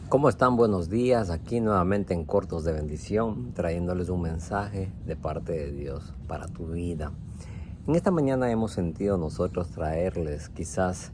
¿Cómo están? Buenos días. Aquí nuevamente en Cortos de Bendición, trayéndoles un mensaje de parte de Dios para tu vida. En esta mañana hemos sentido nosotros traerles quizás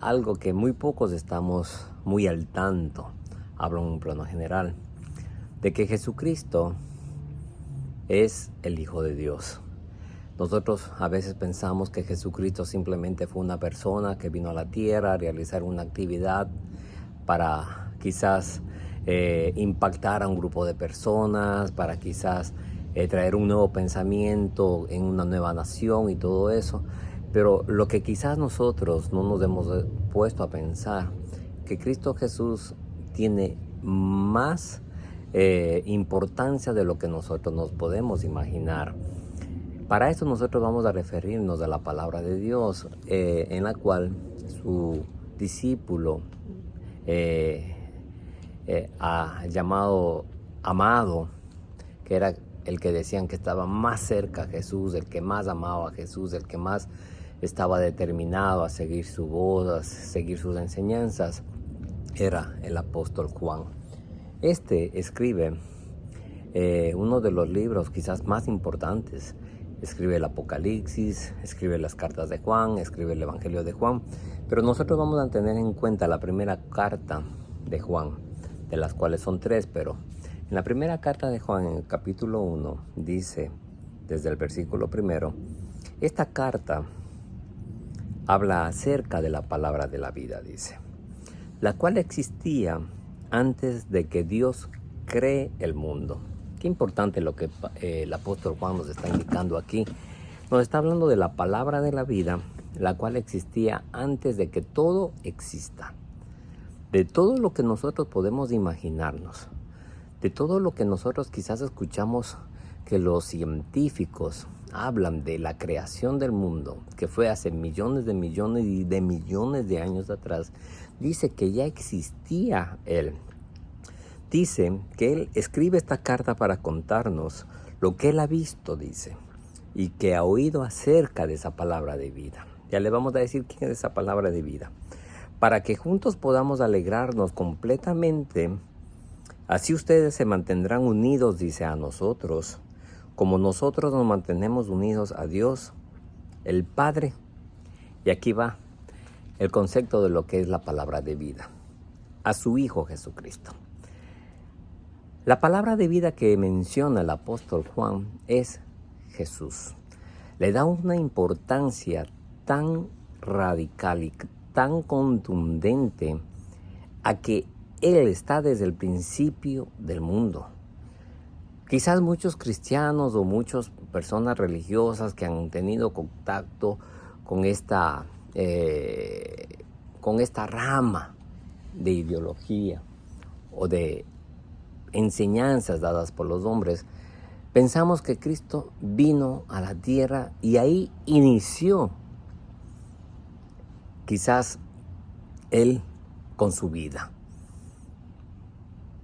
algo que muy pocos estamos muy al tanto. Hablo en un plano general, de que Jesucristo es el Hijo de Dios. Nosotros a veces pensamos que Jesucristo simplemente fue una persona que vino a la tierra a realizar una actividad para quizás impactar a un grupo de personas, para quizás traer un nuevo pensamiento en una nueva nación y todo eso. Pero lo que quizás nosotros no nos hemos puesto a pensar, que Cristo Jesús tiene más importancia de lo que nosotros nos podemos imaginar. Para esto nosotros vamos a referirnos a la palabra de Dios, en la cual su discípulo llamado Amado, que era el que decían que estaba más cerca a Jesús, el que más amaba a Jesús, el que más estaba determinado a seguir su voz, a seguir sus enseñanzas, era el apóstol Juan. Este escribe uno de los libros quizás más importantes. Escribe el Apocalipsis, escribe las cartas de Juan, escribe el Evangelio de Juan, pero nosotros vamos a tener en cuenta la primera carta de Juan, de las cuales son 3, pero en la primera carta de Juan, en el capítulo 1, dice, desde el versículo 1, esta carta habla acerca de la palabra de la vida, dice, la cual existía antes de que Dios cree el mundo. Qué importante lo que el apóstol Juan nos está indicando aquí. Nos está hablando de la palabra de la vida, la cual existía antes de que todo exista. De todo lo que nosotros podemos imaginarnos, de todo lo que nosotros quizás escuchamos que los científicos hablan de la creación del mundo, que fue hace millones de millones y de millones de años atrás, dice que ya existía Él. Dice que Él escribe esta carta para contarnos lo que Él ha visto, dice, y que ha oído acerca de esa palabra de vida. Ya le vamos a decir quién es esa palabra de vida, para que juntos podamos alegrarnos completamente. Así ustedes se mantendrán unidos, dice, a nosotros, como nosotros nos mantenemos unidos a Dios, el Padre. Y aquí va el concepto de lo que es la palabra de vida, a su Hijo Jesucristo. La palabra de vida que menciona el apóstol Juan es Jesús. Le da una importancia tan radical y tan contundente a que Él está desde el principio del mundo. Quizás muchos cristianos o muchas personas religiosas que han tenido contacto con esta rama de ideología o de enseñanzas dadas por los hombres, pensamos que Cristo vino a la tierra y ahí inició quizás Él con su vida.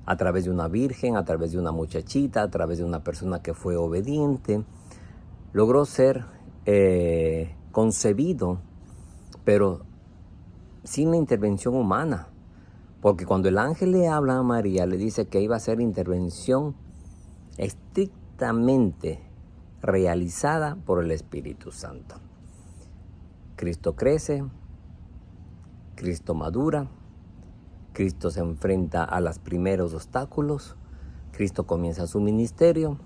A través de una virgen, a través de una muchachita, a través de una persona que fue obediente, logró ser concebido, pero sin la intervención humana. Porque cuando el ángel le habla a María, le dice que iba a ser intervención estrictamente realizada por el Espíritu Santo. Cristo crece, Cristo madura, Cristo se enfrenta a los primeros obstáculos, Cristo comienza su ministerio,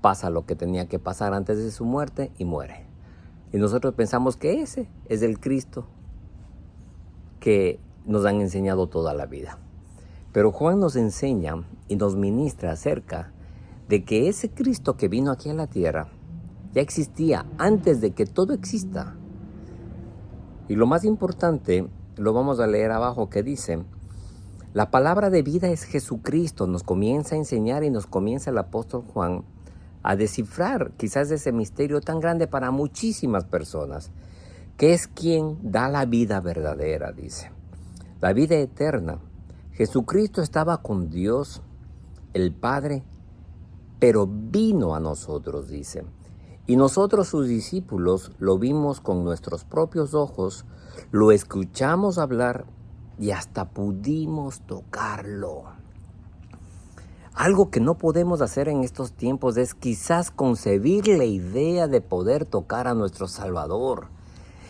pasa lo que tenía que pasar antes de su muerte y muere. Y nosotros pensamos que ese es el Cristo que nos han enseñado toda la vida. Pero Juan nos enseña y nos ministra acerca de que ese Cristo que vino aquí a la tierra ya existía antes de que todo exista. Y lo más importante, lo vamos a leer abajo, que dice, la palabra de vida es Jesucristo. Nos comienza a enseñar y nos comienza el apóstol Juan a descifrar quizás ese misterio tan grande para muchísimas personas, que es quien da la vida verdadera, dice. La vida eterna. Jesucristo estaba con Dios, el Padre, pero vino a nosotros, dice. Y nosotros, sus discípulos, lo vimos con nuestros propios ojos, lo escuchamos hablar y hasta pudimos tocarlo. Algo que no podemos hacer en estos tiempos es quizás concebir la idea de poder tocar a nuestro Salvador.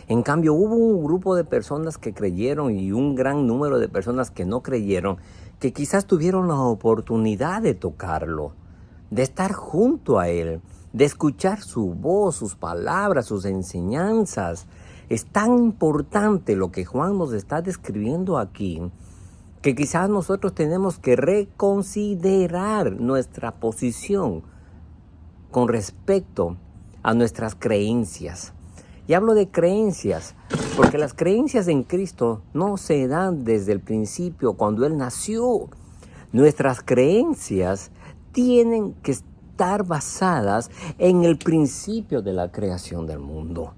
En cambio, hubo un grupo de personas que creyeron y un gran número de personas que no creyeron, que quizás tuvieron la oportunidad de tocarlo, de estar junto a Él, de escuchar su voz, sus palabras, sus enseñanzas. Es tan importante lo que Juan nos está describiendo aquí, que quizás nosotros tenemos que reconsiderar nuestra posición con respecto a nuestras creencias. Y hablo de creencias, porque las creencias en Cristo no se dan desde el principio, cuando Él nació. Nuestras creencias tienen que estar basadas en el principio de la creación del mundo.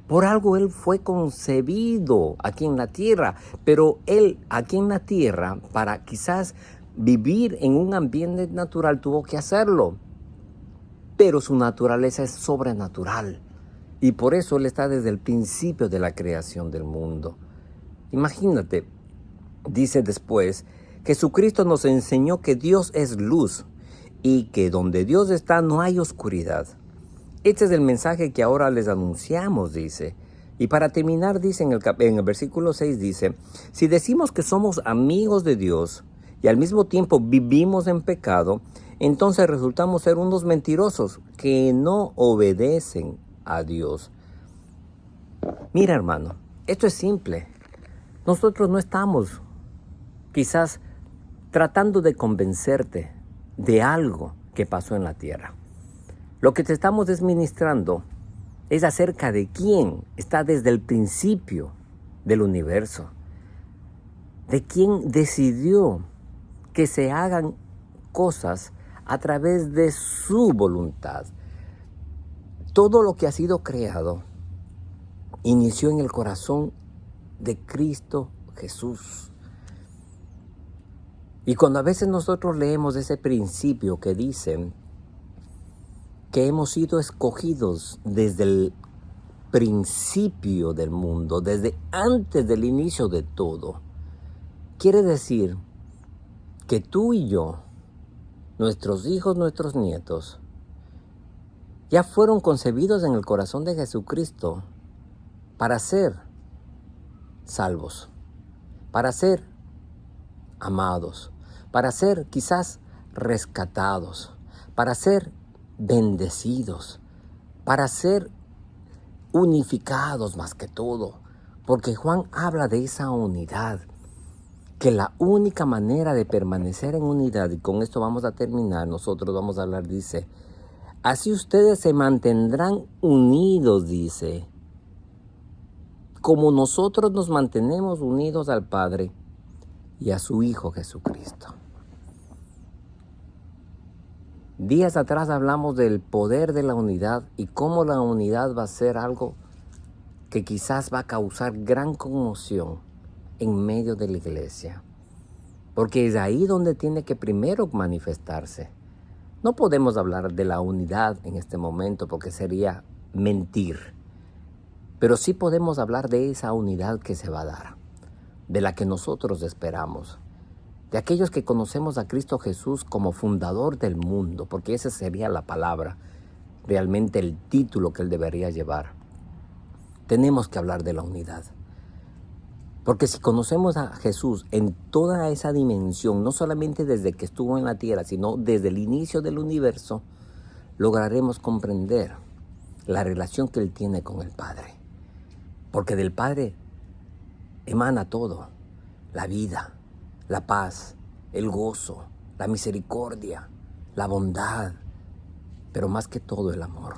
Por algo Él fue concebido aquí en la tierra, pero Él aquí en la tierra, para quizás vivir en un ambiente natural, tuvo que hacerlo. Pero su naturaleza es sobrenatural. Y por eso Él está desde el principio de la creación del mundo. Imagínate, dice después, Jesucristo nos enseñó que Dios es luz y que donde Dios está no hay oscuridad. Este es el mensaje que ahora les anunciamos, dice. Y para terminar, dice en el versículo 6, dice, si decimos que somos amigos de Dios y al mismo tiempo vivimos en pecado, entonces resultamos ser unos mentirosos que no obedecen a Dios. Mira, hermano, esto es simple. Nosotros no estamos quizás tratando de convencerte de algo que pasó en la tierra. Lo que te estamos desministrando es acerca de quién está desde el principio del universo, de quién decidió que se hagan cosas a través de su voluntad. Todo lo que ha sido creado inició en el corazón de Cristo Jesús. Y cuando a veces nosotros leemos ese principio que dice que hemos sido escogidos desde el principio del mundo, desde antes del inicio de todo, quiere decir que tú y yo, nuestros hijos, nuestros nietos, ya fueron concebidos en el corazón de Jesucristo para ser salvos, para ser amados, para ser quizás rescatados, para ser bendecidos, para ser unificados más que todo. Porque Juan habla de esa unidad, que la única manera de permanecer en unidad, y con esto vamos a terminar, nosotros vamos a hablar, dice, así ustedes se mantendrán unidos, dice, como nosotros nos mantenemos unidos al Padre y a su Hijo Jesucristo. Días atrás hablamos del poder de la unidad y cómo la unidad va a ser algo que quizás va a causar gran conmoción en medio de la iglesia. Porque es ahí donde tiene que primero manifestarse. No podemos hablar de la unidad en este momento porque sería mentir. Pero sí podemos hablar de esa unidad que se va a dar, de la que nosotros esperamos. De aquellos que conocemos a Cristo Jesús como fundador del mundo, porque esa sería la palabra, realmente el título que Él debería llevar. Tenemos que hablar de la unidad. Porque si conocemos a Jesús en toda esa dimensión, no solamente desde que estuvo en la tierra, sino desde el inicio del universo, lograremos comprender la relación que Él tiene con el Padre. Porque del Padre emana todo, la vida, la paz, el gozo, la misericordia, la bondad, pero más que todo el amor.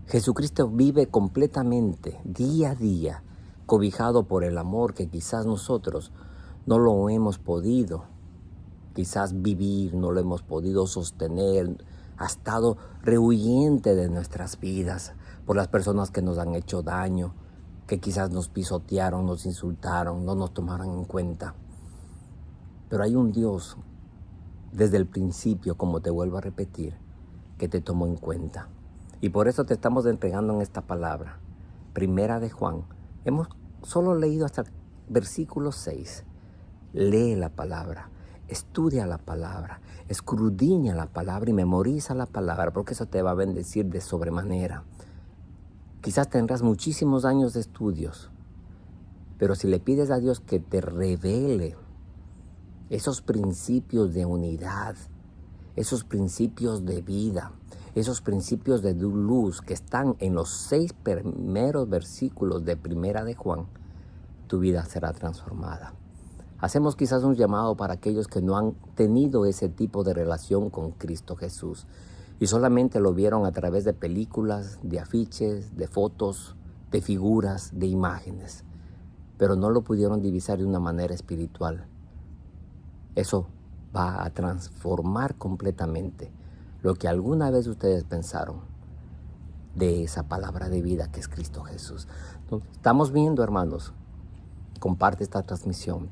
Jesucristo vive completamente, día a día, cobijado por el amor que quizás nosotros no lo hemos podido, quizás vivir, no lo hemos podido sostener, ha estado rehuyente de nuestras vidas por las personas que nos han hecho daño, que quizás nos pisotearon, nos insultaron, no nos tomaron en cuenta. Pero hay un Dios, desde el principio, como te vuelvo a repetir, que te tomó en cuenta. Y por eso te estamos entregando en esta palabra, Primera de Juan. Hemos solo leído hasta versículo 6, lee la palabra, estudia la palabra, escudriña la palabra y memoriza la palabra, porque eso te va a bendecir de sobremanera. Quizás tendrás muchísimos años de estudios, pero si le pides a Dios que te revele esos principios de unidad, esos principios de vida, esos principios de luz que están en los 6 primeros versículos de Primera de Juan, tu vida será transformada. Hacemos quizás un llamado para aquellos que no han tenido ese tipo de relación con Cristo Jesús y solamente lo vieron a través de películas, de afiches, de fotos, de figuras, de imágenes, pero no lo pudieron divisar de una manera espiritual. Eso va a transformar completamente lo que alguna vez ustedes pensaron de esa palabra de vida que es Cristo Jesús. Entonces, estamos viendo, hermanos, comparte esta transmisión.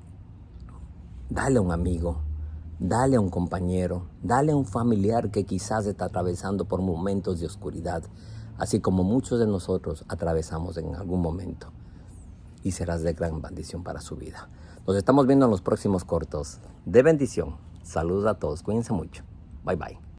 Dale a un amigo, dale a un compañero, dale a un familiar que quizás está atravesando por momentos de oscuridad, así como muchos de nosotros atravesamos en algún momento. Y serás de gran bendición para su vida. Nos estamos viendo en los próximos cortos de bendición. Saludos a todos, cuídense mucho. Bye bye.